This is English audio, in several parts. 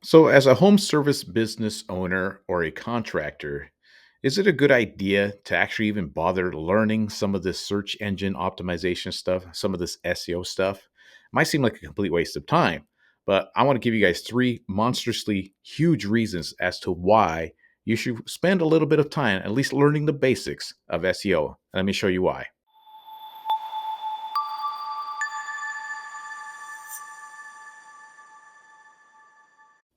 So, as a home service business owner or a contractor, is it a good idea to actually even bother learning some of this search engine optimization stuff, some of this SEO stuff? Might seem like a complete waste of time, but I want to give you guys three monstrously huge reasons as to why you should spend a little bit of time at least learning the basics of SEO. Let me show you why.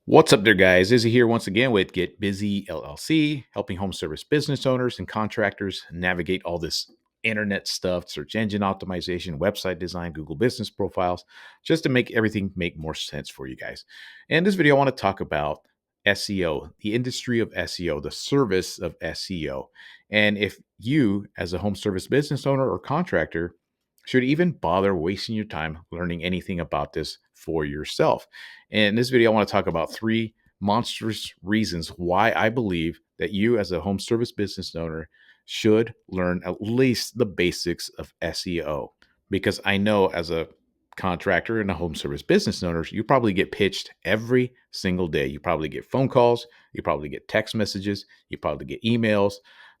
What's up there, guys? Izzy here once again with Get Busy LLC, helping home service business owners and contractors navigate all this internet stuff, search engine optimization, website design, Google business profiles, just to make everything make more sense for you guys. In this video, I want to talk about SEO, the industry of SEO, the service of SEO. And if you, as a home service business owner or contractor, should even bother wasting your time learning anything about this for yourself. And in this video, I want to talk about three monstrous reasons why I believe that you, as a home service business owner, should learn at least the basics of SEO. Because I know, as a contractor and a home service business owner, you probably get pitched every single day. You probably get phone calls, you probably get text messages, you probably get emails,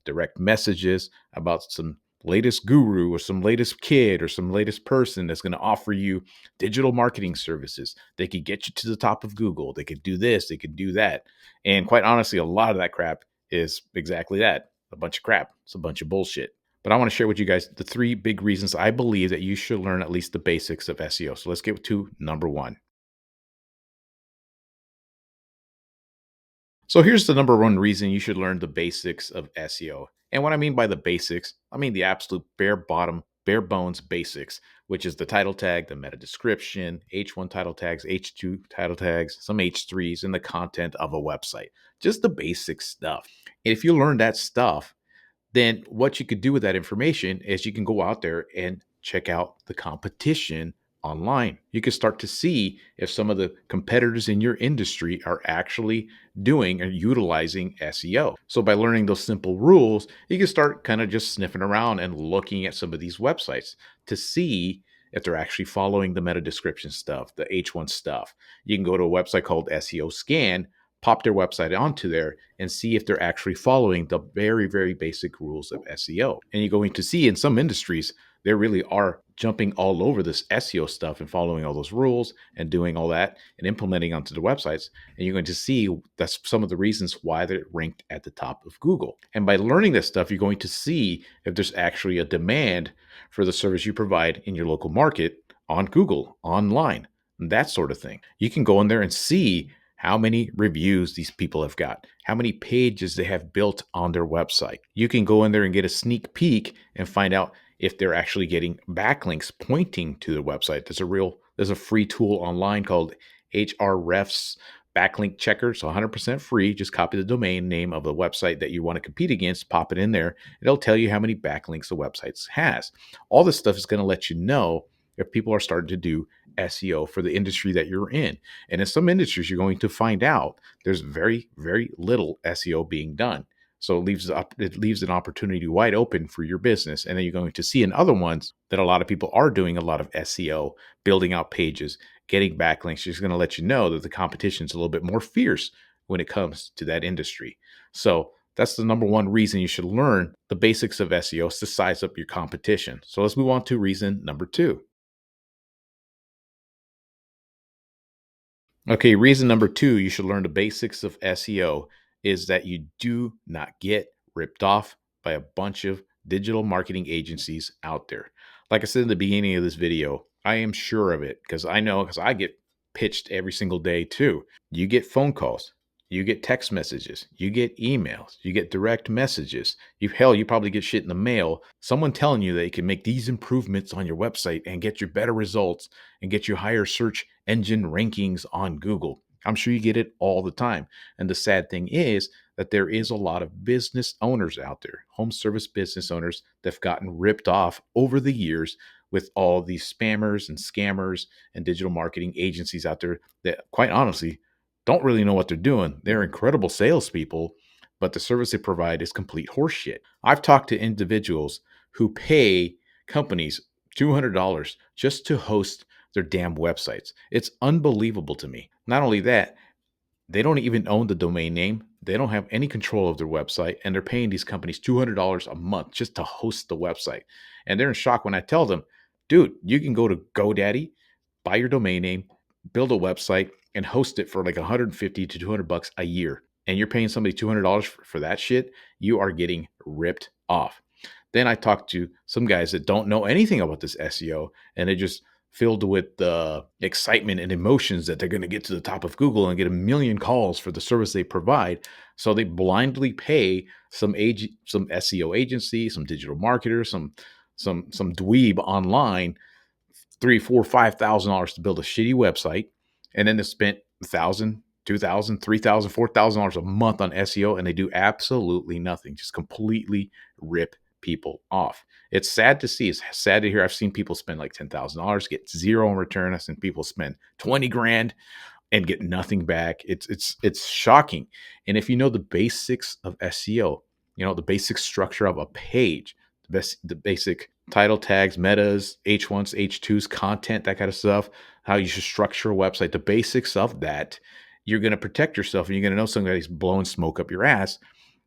direct messages about some latest guru or some latest kid or some latest person that's going to offer you digital marketing services. They could get you to the top of Google. They could do this, they could do that. And quite honestly, a lot of that crap is exactly that, a bunch of crap. It's a bunch of bullshit. But I want to share with you guys the three big reasons I believe that you should learn at least the basics of SEO. So let's get to number one. So here's the number one reason you should learn the basics of SEO. And what I mean by the basics, I mean the absolute bare bottom, bare bones basics, which is the title tag, the meta description, H1 title tags, H2 title tags, some H3s, and the content of a website. Just the basic stuff. And if you learn that stuff, then what you could do with that information is you can go out there and check out the competition online. You can start to see if some of the competitors in your industry are actually doing or utilizing SEO. So by learning those simple rules, you can start kind of just sniffing around and looking at some of these websites to see if they're actually following the meta description stuff, the H1 stuff. You can go to a website called SEO Scan, pop their website onto there and see if they're actually following the very, very basic rules of SEO. And you're going to see in some industries, they really are jumping all over this SEO stuff and following all those rules and doing all that and implementing onto the websites. And you're going to see that's some of the reasons why they're ranked at the top of Google. And by learning this stuff, you're going to see if there's actually a demand for the service you provide in your local market on Google, online, that sort of thing. You can go in there and see how many reviews these people have got, how many pages they have built on their website. You can go in there and get a sneak peek and find out if they're actually getting backlinks pointing to the website. There's a free tool online called Hrefs backlink checker. So 100% free. Just copy the domain name of the website that you want to compete against, pop it in there. It'll tell you how many backlinks the website has. All this stuff is going to let you know if people are starting to do SEO for the industry that you're in. And in some industries, you're going to find out there's very, very little SEO being done. So it leaves an opportunity wide open for your business. And then you're going to see in other ones that a lot of people are doing a lot of SEO, building out pages, getting backlinks. Just going to let you know that the competition is a little bit more fierce when it comes to that industry. So that's the number one reason you should learn the basics of SEO is to size up your competition. So let's move on to reason number two. Okay, reason number two, you should learn the basics of SEO is that you do not get ripped off by a bunch of digital marketing agencies out there. Like I said in the beginning of this video, I am sure of it because I know because I get pitched every single day too. You get phone calls, you get text messages, you get emails, you get direct messages. You probably get shit in the mail. Someone telling you that you can make these improvements on your website and get you better results and get you higher search engine rankings on Google. I'm sure you get it all the time. And the sad thing is that there is a lot of business owners out there, home service business owners that have gotten ripped off over the years with all these spammers and scammers and digital marketing agencies out there that, quite honestly, don't really know what they're doing. They're incredible salespeople, but the service they provide is complete horseshit. I've talked to individuals who pay companies $200 just to host their damn websites. It's unbelievable to me. Not only that, They don't even own the domain name. They don't have any control of their website, and they're paying these companies $200 a month just to host the website. And they're in shock when I tell them, dude, you can go to GoDaddy, buy your domain name, build a website, and host it for like 150 to 200 bucks a year. And you're paying somebody $200 for that shit. You are getting ripped off. Then I talked to some guys that don't know anything about this SEO, and they just filled with excitement and emotions that they're going to get to the top of Google and get a million calls for the service they provide. So they blindly pay some SEO agency, some digital marketer, some dweeb online three, four, $5,000 to build a shitty website, and then they spent $1,000, $2,000, $3,000, $4,000 a month on SEO, and they do absolutely nothing. Just completely rip people off. It's sad to see. It's sad to hear. I've seen people spend like $10,000, get zero in return. I've seen people spend 20 grand and get nothing back. It's shocking. And if you know the basics of SEO, you know the basic structure of a page, the basic title tags, metas, H1s, H2s, content, that kind of stuff, how you should structure a website, the basics of that, you're going to protect yourself and you're going to know somebody's blowing smoke up your ass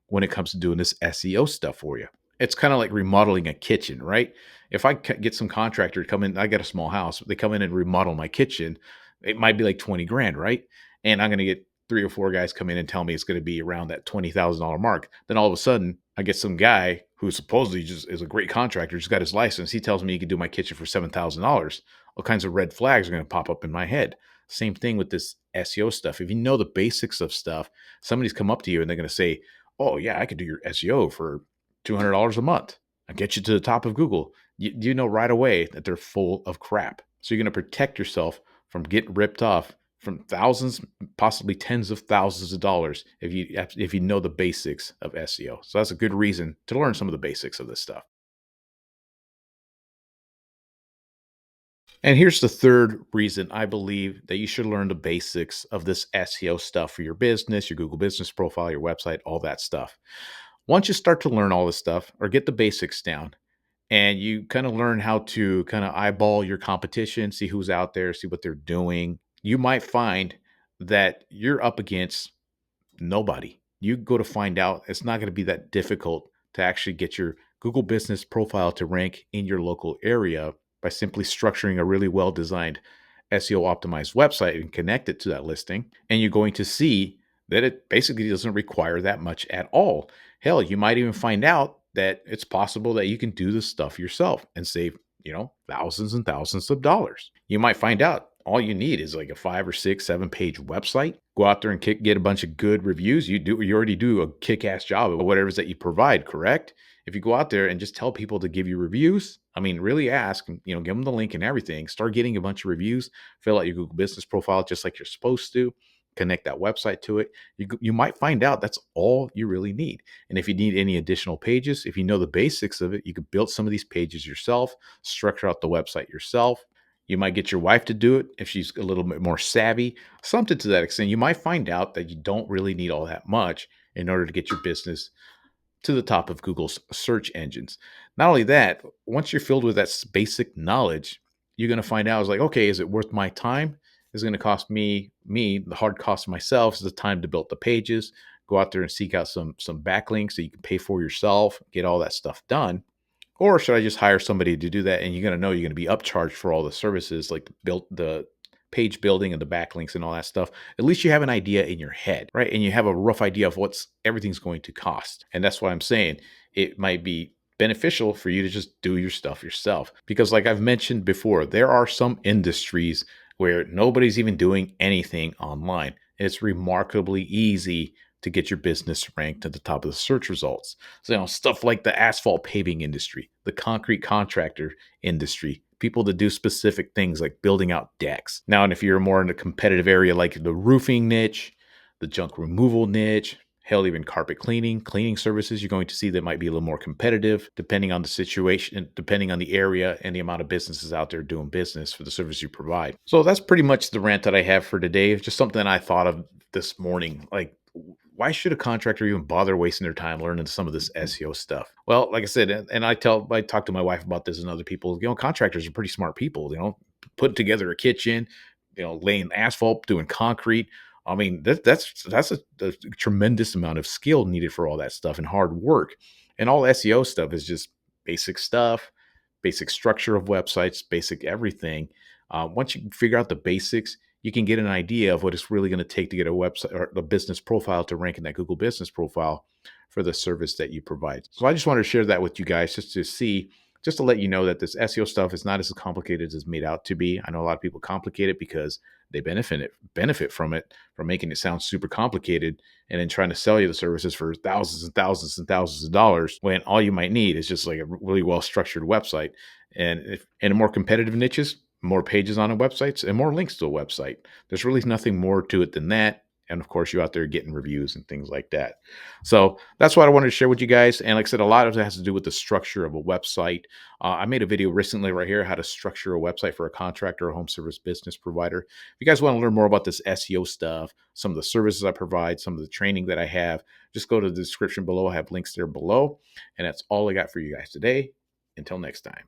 when it comes to doing this SEO stuff for you. It's kind of like remodeling a kitchen, right? If I get some contractor to come in, I got a small house, they come in and remodel my kitchen, it might be like 20 grand, right? And I'm going to get three or four guys come in and tell me it's going to be around that $20,000 mark. Then all of a sudden, I get some guy who supposedly just is a great contractor, just got his license. He tells me he can do my kitchen for $7,000. All kinds of red flags are going to pop up in my head. Same thing with this SEO stuff. If you know the basics of stuff, somebody's come up to you and they're going to say, oh, yeah, I could do your SEO for $200 a month. I'll get you to the top of Google. You know right away that they're full of crap. So you're going to protect yourself from getting ripped off from thousands, possibly tens of thousands of dollars if you know the basics of SEO. So that's a good reason to learn some of the basics of this stuff. And here's the third reason I believe that you should learn the basics of this SEO stuff for your business, your Google business profile, your website, all that stuff. Once you start to learn all this stuff or get the basics down, and you kind of learn how to kind of eyeball your competition, see who's out there, see what they're doing, you might find that you're up against nobody. You go to find out it's not going to be that difficult to actually get your Google business profile to rank in your local area by simply structuring a really well designed SEO optimized website and connect it to that listing. And you're going to see that it basically doesn't require that much at all. Hell, you might even find out that it's possible that you can do this stuff yourself and save, thousands and thousands of dollars. You might find out all you need is like a 5 or 6, 7 page website. Go out there and get a bunch of good reviews. You already do a kick-ass job of whatever it is that you provide, correct? If you go out there and just tell people to give you reviews, I mean, really ask, give them the link and everything. Start getting a bunch of reviews, fill out your Google business profile just like you're supposed to, connect that website to it. You might find out that's all you really need. And if you need any additional pages, if you know the basics of it, you could build some of these pages yourself, structure out the website yourself. You might get your wife to do it if she's a little bit more savvy, something to that extent. You might find out that you don't really need all that much in order to get your business to the top of Google's search engines. Not only that, once you're filled with that basic knowledge, you're going to find out, is like, okay, is it worth my time? Is it going to cost me the hard cost of myself is the time to build the pages, go out there and seek out some backlinks that you can pay for yourself, get all that stuff done. Or should I just hire somebody to do that? And you're going to know you're going to be upcharged for all the services like the page building and the backlinks and all that stuff. At least you have an idea in your head, right? And you have a rough idea of what's everything's going to cost. And that's why I'm saying it might be beneficial for you to just do your stuff yourself. Because like I've mentioned before, there are some industries where nobody's even doing anything online. It's remarkably easy to get your business ranked at the top of the search results. So, stuff like the asphalt paving industry, the concrete contractor industry, people that do specific things like building out decks. Now, and if you're more in a competitive area like the roofing niche, the junk removal niche, hell, even carpet cleaning services, you're going to see that might be a little more competitive depending on the situation, depending on the area and the amount of businesses out there doing business for the service you provide. So that's pretty much the rant that I have for today. It's just something I thought of this morning. Like, why should a contractor even bother wasting their time learning some of this SEO stuff? Well, like I said, and I talk to my wife about this and other people, contractors are pretty smart people, putting together a kitchen, laying asphalt, doing concrete, I mean, that's a tremendous amount of skill needed for all that stuff and hard work. And all SEO stuff is just basic stuff, basic structure of websites, basic everything. Once you figure out the basics, you can get an idea of what it's really going to take to get a website or a business profile to rank in that Google business profile for the service that you provide. So I just wanted to share that with you guys just to let you know that this SEO stuff is not as complicated as it's made out to be. I know a lot of people complicate it because they benefit from it, from making it sound super complicated and then trying to sell you the services for thousands and thousands and thousands of dollars when all you might need is just like a really well structured website. And if in more competitive niches, more pages on a website and more links to a website. There's really nothing more to it than that. And of course, you out there getting reviews and things like that. So that's what I wanted to share with you guys. And like I said, a lot of it has to do with the structure of a website. I made a video recently right here, how to structure a website for a contractor or home service business provider. If you guys want to learn more about this SEO stuff, some of the services I provide, some of the training that I have, just go to the description below. I have links there below. And that's all I got for you guys today. Until next time.